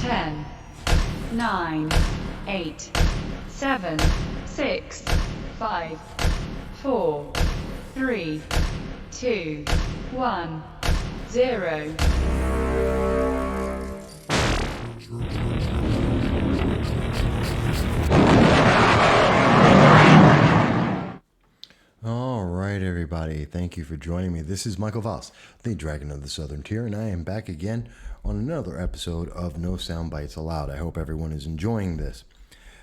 10, 9, 8, 7, 6, 5, 4, 3, 2, 1, 0. All right, everybody. Thank you for joining me. This is Michael Voss, the Dragon of the Southern Tier, and I am back again on another episode of No Soundbites Allowed. I hope everyone is enjoying this.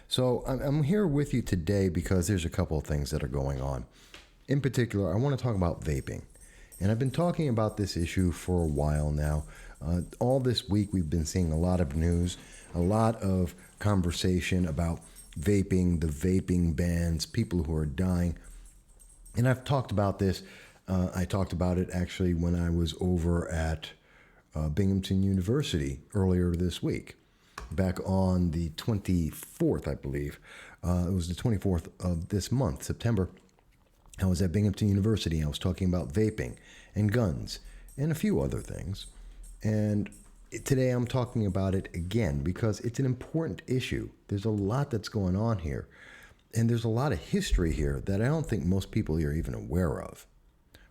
So I'm here with you today because there's a couple of things that are going on. In particular, I want to talk about vaping. And I've been talking about this issue for a while now. All this week, we've been seeing a lot of news, a lot of conversation about vaping, the vaping bans, people who are dying. And I've talked about this. I talked about it actually when I was over at Binghamton University earlier this week, back on the 24th, I believe. It was the 24th of this month, September. I was at Binghamton University. I was talking about vaping and guns and a few other things. And today I'm talking about it again because it's an important issue. There's a lot that's going on here. And there's a lot of history here that I don't think most people are even aware of.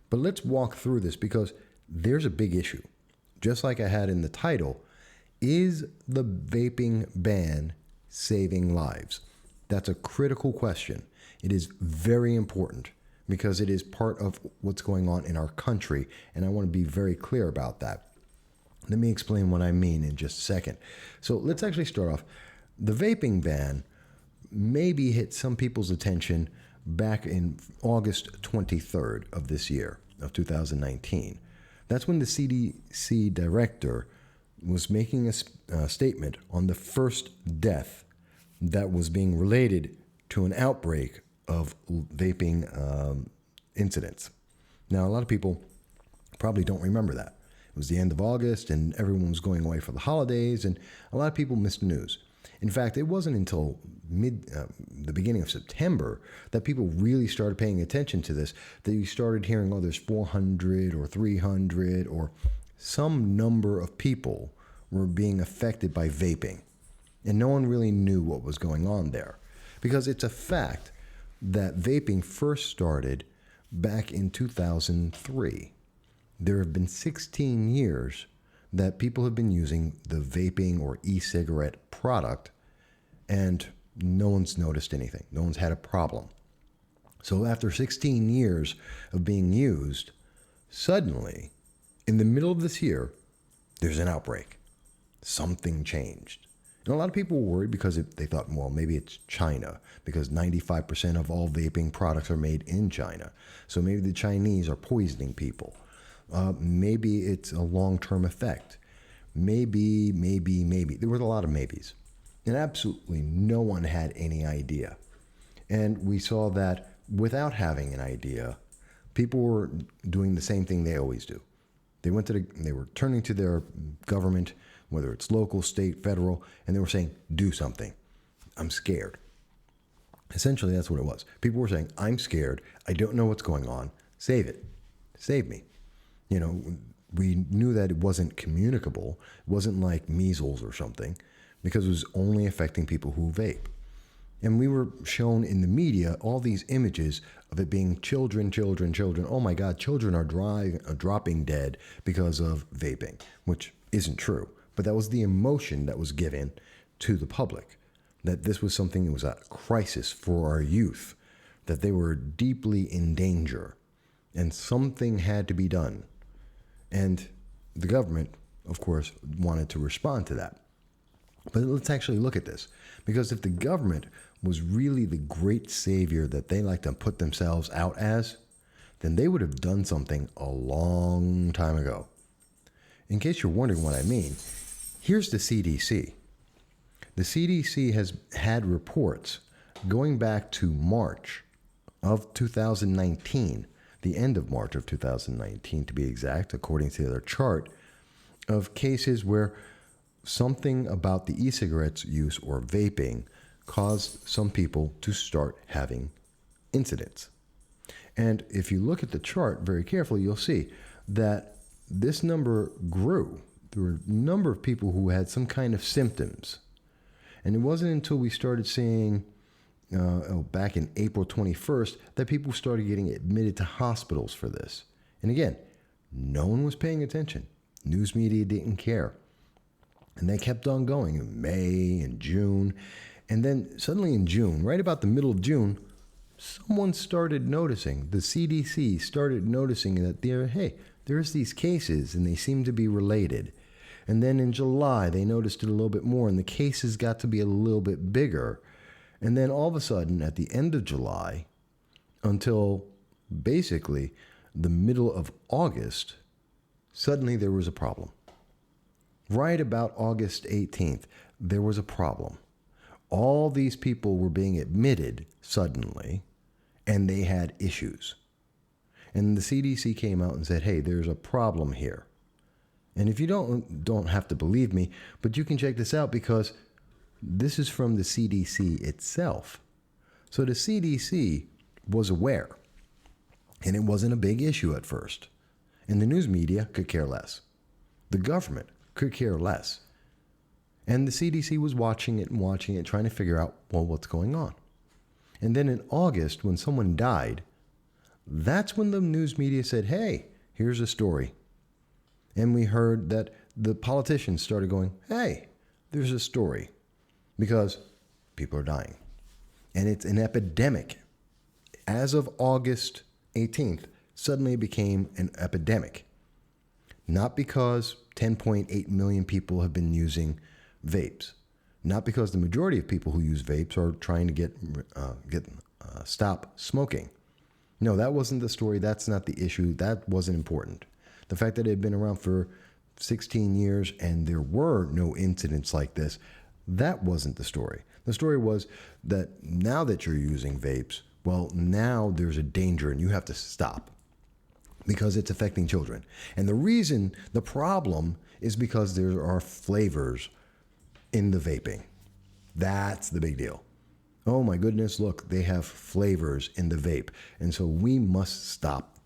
But let's walk through this because there's a big issue. Just like I had in the title, is the vaping ban saving lives? That's a critical question. It is very important because it is part of what's going on in our country, and I want to be very clear about that. Let me explain what I mean in just a second. So let's actually start off. The vaping ban maybe hit some people's attention back in August 23rd of this year, of 2019. That's when the CDC director was making a statement on the first death that was being related to an outbreak of vaping incidents. Now, a lot of people probably don't remember that. It was the end of August and everyone was going away for the holidays and a lot of people missed the news. In fact, it wasn't until the beginning of September that people really started paying attention to this, that you started hearing, oh, there's 400 or 300 or some number of people were being affected by vaping. And no one really knew what was going on there. Because it's a fact that vaping first started back in 2003. There have been 16 years that people have been using the vaping or e-cigarette product, and no one's noticed anything. No one's had a problem. So after 16 years of being used, suddenly, in the middle of this year, there's an outbreak. Something changed. And a lot of people were worried because they thought, well, maybe it's China, because 95% of all vaping products are made in China. So maybe the Chinese are poisoning people. Maybe it's a long-term effect. Maybe. There were a lot of maybes. And absolutely no one had any idea. And we saw that without having an idea, people were doing the same thing they always do. They were turning to their government, whether it's local, state, federal, and they were saying, do something. I'm scared. Essentially, that's what it was. People were saying, I'm scared. I don't know what's going on. Save it. Save me. You know, we knew that it wasn't communicable. It wasn't like measles or something because it was only affecting people who vape. And we were shown in the media all these images of it being children. Oh my God, children are dropping dead because of vaping, which isn't true. But that was the emotion that was given to the public, that this was something that was a crisis for our youth, that they were deeply in danger, and something had to be done. And the government, of course, wanted to respond to that. But let's actually look at this. Because if the government was really the great savior that they like to put themselves out as, then they would have done something a long time ago. In case you're wondering what I mean, here's the CDC. The CDC has had reports going back to March of 2019, the end of March of 2019 to be exact, according to their chart, of cases where something about the e-cigarettes use or vaping caused some people to start having incidents. And if you look at the chart very carefully, you'll see that this number grew. there were a number of people who had some kind of symptoms. And it wasn't until we started seeing back in April 21st that people started getting admitted to hospitals for this. And again, no one was paying attention. News media didn't care. And they kept on going in May and June. And then suddenly in June, right about the middle of June, someone started noticing, the CDC started noticing that there's these cases and they seem to be related. And then in July, they noticed it a little bit more and the cases got to be a little bit bigger. And then all of a sudden, at the end of July, until basically the middle of August, suddenly there was a problem. Right about August 18th, there was a problem. All these people were being admitted suddenly, and they had issues. And the CDC came out and said, hey, there's a problem here. And if you don't have to believe me, but you can check this out because this is from the CDC itself. So the CDC was aware, and it wasn't a big issue at first. And the news media could care less. The government could care less. And the CDC was watching it, trying to figure out, well, what's going on? And then in August, when someone died, that's when the news media said, hey, here's a story. And we heard that the politicians started going, hey, there's a story. Because people are dying. And it's an epidemic. As of August 18th, suddenly it became an epidemic. Not because 10.8 million people have been using vapes. Not because the majority of people who use vapes are trying to stop smoking. No, that wasn't the story. That's not the issue. That wasn't important. The fact that it had been around for 16 years and there were no incidents like this, that wasn't the story. The story was that now that you're using vapes, well, now there's a danger and you have to stop because it's affecting children. And the problem is because there are flavors in the vaping. That's the big deal. Oh my goodness, look, they have flavors in the vape. And so we must stop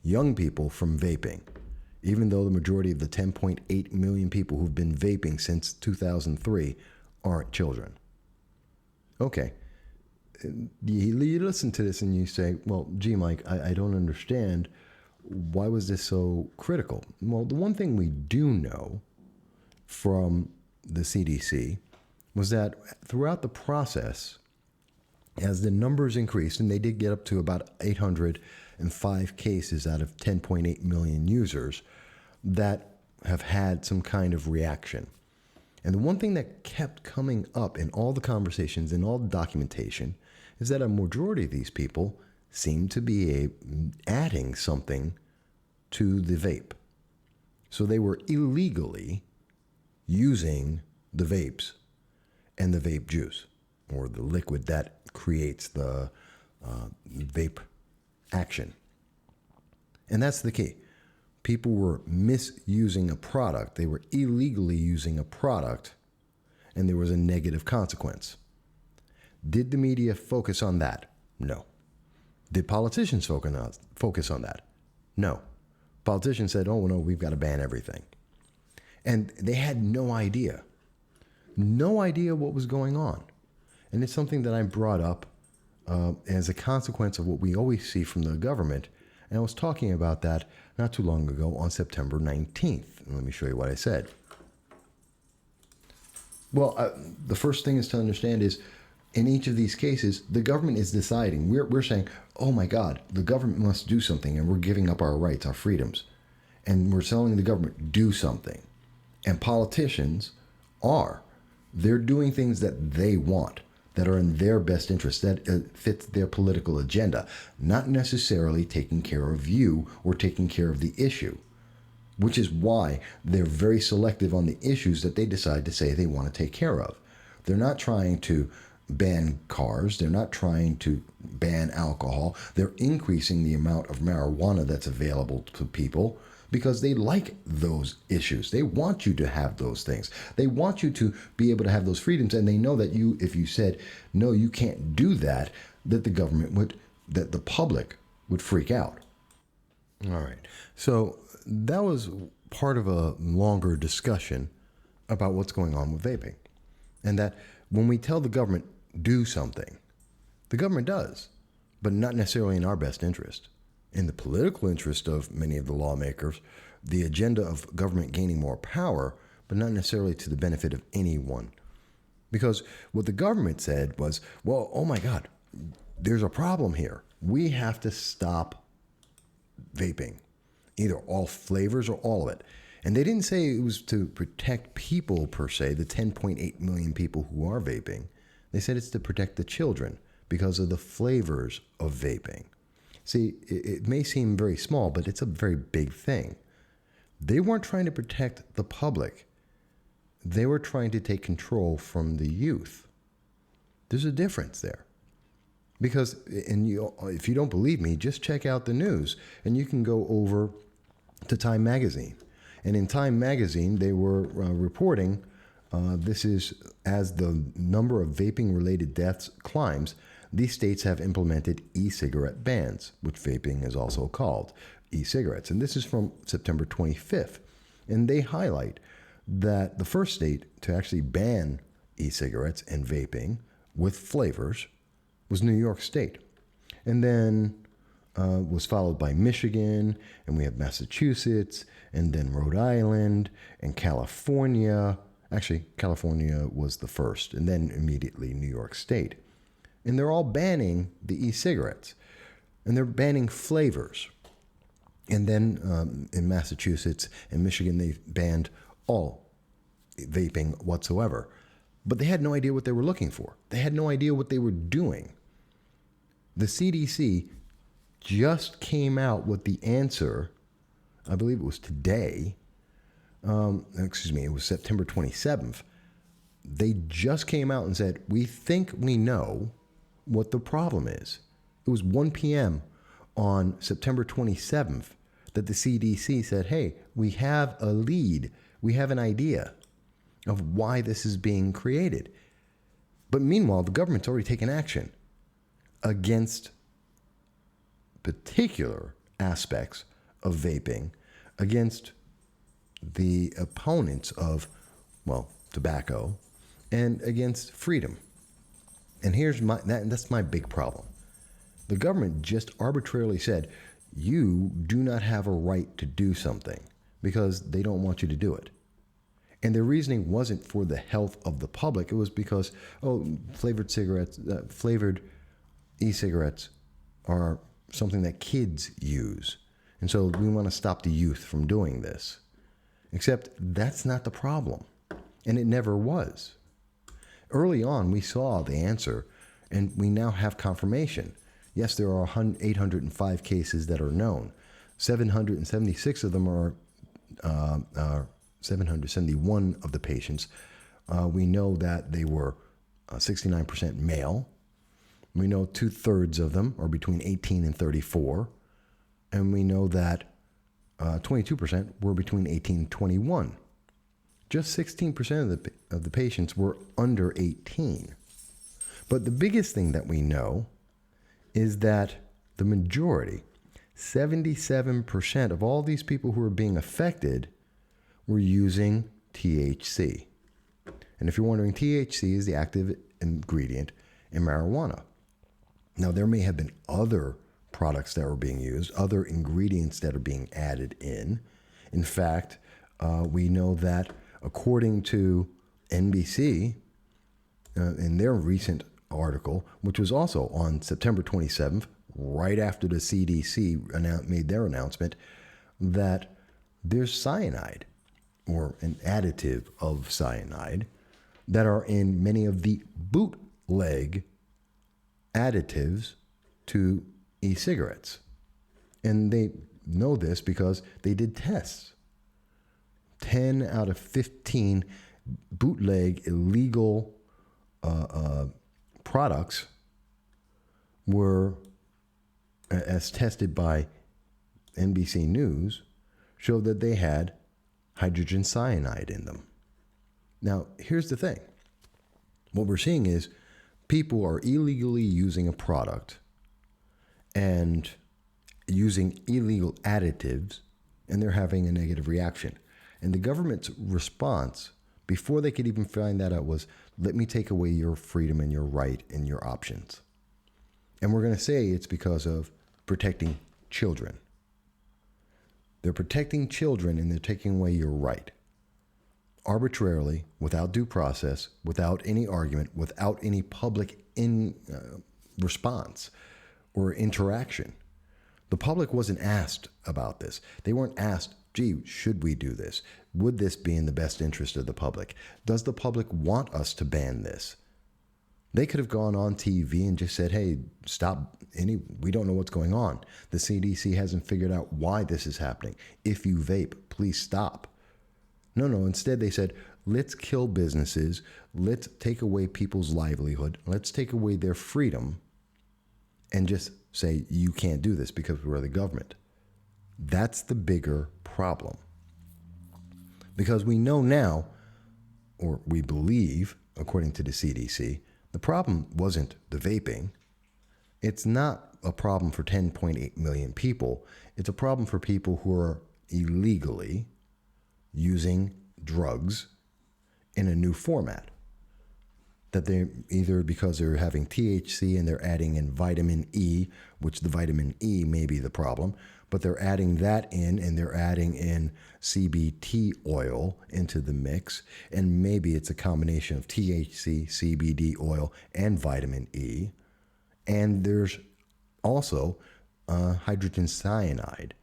young people from vaping, even though the majority of the 10.8 million people who've been vaping since 2003 aren't children. Okay. You listen to this and you say, well, gee, Mike, I don't understand. Why was this so critical? Well, the one thing we do know from the CDC was that throughout the process, as the numbers increased, and they did get up to about 805 cases out of 10.8 million users that have had some kind of reaction. And the one thing that kept coming up in all the conversations, in all the documentation, is that a majority of these people seem to be adding something to the vape. So they were illegally using the vapes and the vape juice, or the liquid that creates the vape action. And that's the key. People were misusing a product. They were illegally using a product, and there was a negative consequence. Did the media focus on that? No. Did politicians focus on that? No. Politicians said, oh, no, we've got to ban everything. And they had no idea what was going on. And it's something that I brought up as a consequence of what we always see from the government. And I was talking about that not too long ago on September 19th. And let me show you what I said. Well, the first thing is to understand is in each of these cases, the government is deciding. We're saying, oh my God, the government must do something, and we're giving up our rights, our freedoms. And we're telling the government, do something. And politicians they're doing things that they want, that are in their best interest, that fits their political agenda, not necessarily taking care of you or taking care of the issue, which is why they're very selective on the issues that they decide to say they want to take care of. They're not trying to ban cars. They're not trying to ban alcohol. They're increasing the amount of marijuana that's available to people because they like those issues. They want you to have those things. They want you to be able to have those freedoms. And they know that if you said, no, you can't do that, that the public would freak out. All right. So that was part of a longer discussion about what's going on with vaping. And that when we tell the government, do something, the government does, but not necessarily in our best interest. In the political interest of many of the lawmakers, the agenda of government gaining more power, but not necessarily to the benefit of anyone. Because what the government said was, well, oh my God, there's a problem here. We have to stop vaping, either all flavors or all of it. And they didn't say it was to protect people per se, the 10.8 million people who are vaping. They said it's to protect the children because of the flavors of vaping. See, it may seem very small, but it's a very big thing. They weren't trying to protect the public. They were trying to take control from the youth. There's a difference there. Because, if you don't believe me, just check out the news. And you can go over to Time Magazine. And in Time Magazine, they were reporting, this is as the number of vaping-related deaths climbs, these states have implemented e-cigarette bans, which vaping is also called e-cigarettes. And this is from September 25th. And they highlight that the first state to actually ban e-cigarettes and vaping with flavors was New York State. And then was followed by Michigan, and we have Massachusetts, and then Rhode Island, and California. Actually, California was the first, and then immediately New York State. And they're all banning the e-cigarettes, and they're banning flavors. And then in Massachusetts and Michigan, they banned all vaping whatsoever. But they had no idea what they were looking for. They had no idea what they were doing. The CDC just came out with the answer, I believe it was today. It was September 27th. They just came out and said, we think we know what the problem is. It was 1 p.m. on September 27th that the CDC said, hey, we have a lead. We have an idea of why this is being created. But meanwhile, the government's already taken action against particular aspects of vaping, against the opponents of, tobacco, and against freedom. And that's my big problem. The government just arbitrarily said, you do not have a right to do something because they don't want you to do it. And their reasoning wasn't for the health of the public. It was because, flavored e-cigarettes are something that kids use. And so we want to stop the youth from doing this. Except that's not the problem. And it never was. Early on, we saw the answer, and we now have confirmation. Yes, there are 805 cases that are known. 776 of them are 771 of the patients. We know that they were 69% male. We know 2/3 of them are between 18 and 34. And we know that 22% were between 18 and 21. Just 16% of the patients were under 18. But the biggest thing that we know is that the majority, 77% of all these people who are being affected were using THC. And if you're wondering, THC is the active ingredient in marijuana. Now, there may have been other products that were being used, other ingredients that are being added in. In fact, we know that according to NBC, in their recent article, which was also on September 27th, right after the CDC made their announcement, that there's cyanide, or an additive of cyanide, that are in many of the bootleg additives to e-cigarettes. And they know this because they did tests. 10 out of 15 bootleg illegal products were, as tested by NBC News, showed that they had hydrogen cyanide in them. Now, here's the thing. What we're seeing is people are illegally using a product and using illegal additives and they're having a negative reaction. And the government's response, before they could even find that out, was, let me take away your freedom and your right and your options. And we're going to say it's because of protecting children. They're protecting children and they're taking away your right. Arbitrarily, without due process, without any argument, without any public response or interaction. The public wasn't asked about this. They weren't asked, gee, should we do this? Would this be in the best interest of the public? Does the public want us to ban this? They could have gone on TV and just said, hey, stop. We don't know what's going on. The CDC hasn't figured out why this is happening. If you vape, please stop. No, instead they said, let's kill businesses. Let's take away people's livelihood. Let's take away their freedom and just say, you can't do this because we're the government. That's the bigger problem. Because we know now, or we believe, according to the CDC, the problem wasn't the vaping. It's not a problem for 10.8 million people. It's a problem for people who are illegally using drugs in a new format. That they either because they're having THC and they're adding in vitamin E, which the vitamin E may be the problem, but they're adding that in and they're adding in CBD oil into the mix. And maybe it's a combination of THC, CBD oil, and vitamin E. And there's also hydrogen cyanide,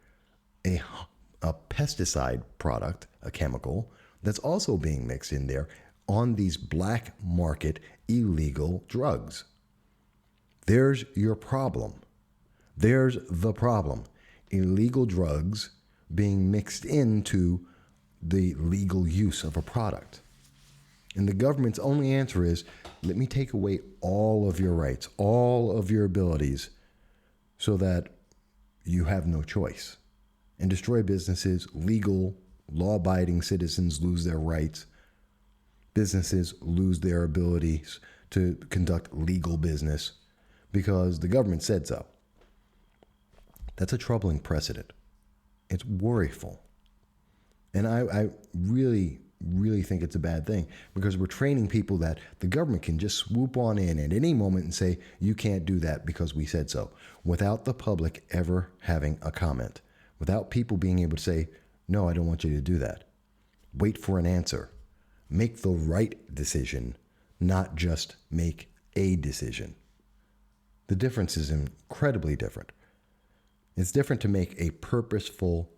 a pesticide product, a chemical, that's also being mixed in there on these black market illegal drugs. There's your problem. There's the problem. Illegal drugs being mixed into the legal use of a product. And the government's only answer is, let me take away all of your rights, all of your abilities, so that you have no choice. And destroy businesses, legal, law-abiding citizens lose their rights. Businesses lose their abilities to conduct legal business because the government said so. That's a troubling precedent. It's worryful. And I really, really think it's a bad thing because we're training people that the government can just swoop on in at any moment and say, you can't do that because we said so, without the public ever having a comment, without people being able to say, no, I don't want you to do that. Wait for an answer. Make the right decision, not just make a decision. The difference is incredibly different. It's different to make a purposeful,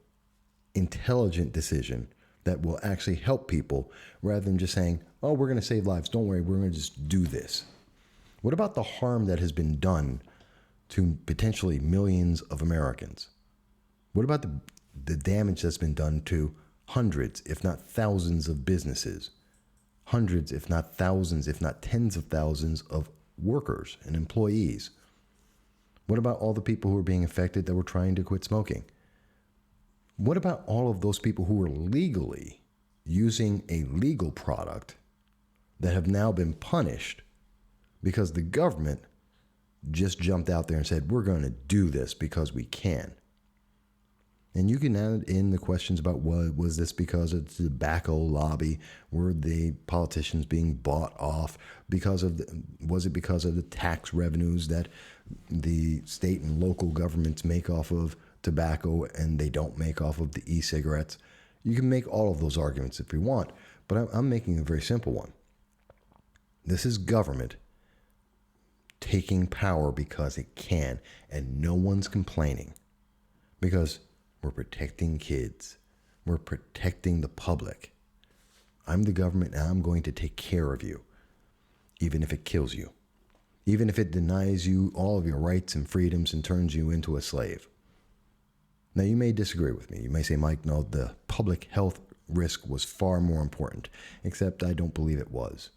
intelligent decision that will actually help people rather than just saying, oh, we're going to save lives. Don't worry, we're going to just do this. What about the harm that has been done to potentially millions of Americans? What about the damage that's been done to hundreds, if not thousands of businesses? Hundreds, if not thousands, if not tens of thousands of workers and employees? What about all the people who are being affected that were trying to quit smoking? What about all of those people who were legally using a legal product that have now been punished because the government just jumped out there and said, we're going to do this because we can? And you can add in the questions about, was this because of the tobacco lobby? Were the politicians being bought off? Was it because of the tax revenues that the state and local governments make off of tobacco and they don't make off of the e-cigarettes? You can make all of those arguments if you want, but I'm making a very simple one. This is government taking power because it can, and no one's complaining because we're protecting kids. We're protecting the public. I'm the government and I'm going to take care of you, even if it kills you, even if it denies you all of your rights and freedoms and turns you into a slave. Now, you may disagree with me. You may say, Mike, no, the public health risk was far more important, except I don't believe it was.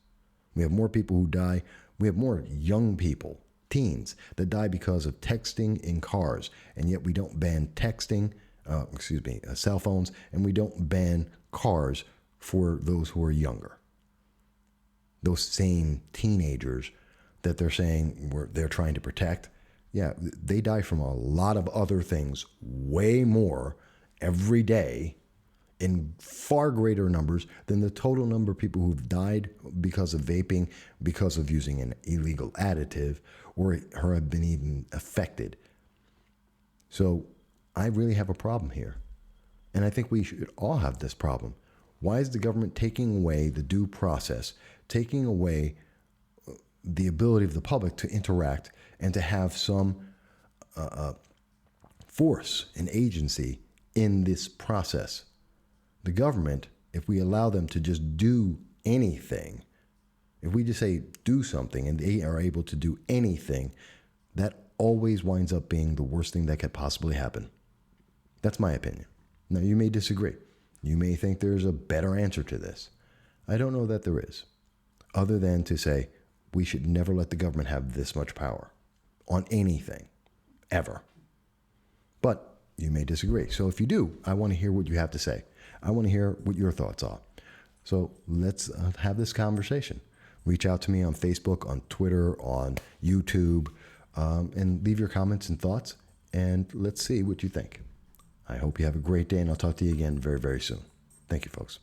We have more people who die. We have more young people, teens, that die because of texting in cars, and yet we don't ban cell phones, and we don't ban cars for those who are younger. Those same teenagers that they're saying they're trying to protect, yeah, they die from a lot of other things, way more, every day in far greater numbers than the total number of people who've died because of vaping, because of using an illegal additive, or have been even affected. So I really have a problem here. And I think we should all have this problem. Why is the government taking away the due process, taking away the ability of the public to interact and to have some force and agency in this process? The government, if we allow them to just do anything, if we just say do something and they are able to do anything, that always winds up being the worst thing that could possibly happen. That's my opinion. Now, you may disagree. You may think there's a better answer to this. I don't know that there is, other than to say we should never let the government have this much power on anything, ever. But you may disagree. So if you do, I want to hear what you have to say. I want to hear what your thoughts are. So let's have this conversation. Reach out to me on Facebook, on Twitter, on YouTube, and leave your comments and thoughts, and let's see what you think. I hope you have a great day, and I'll talk to you again very, very soon. Thank you, folks.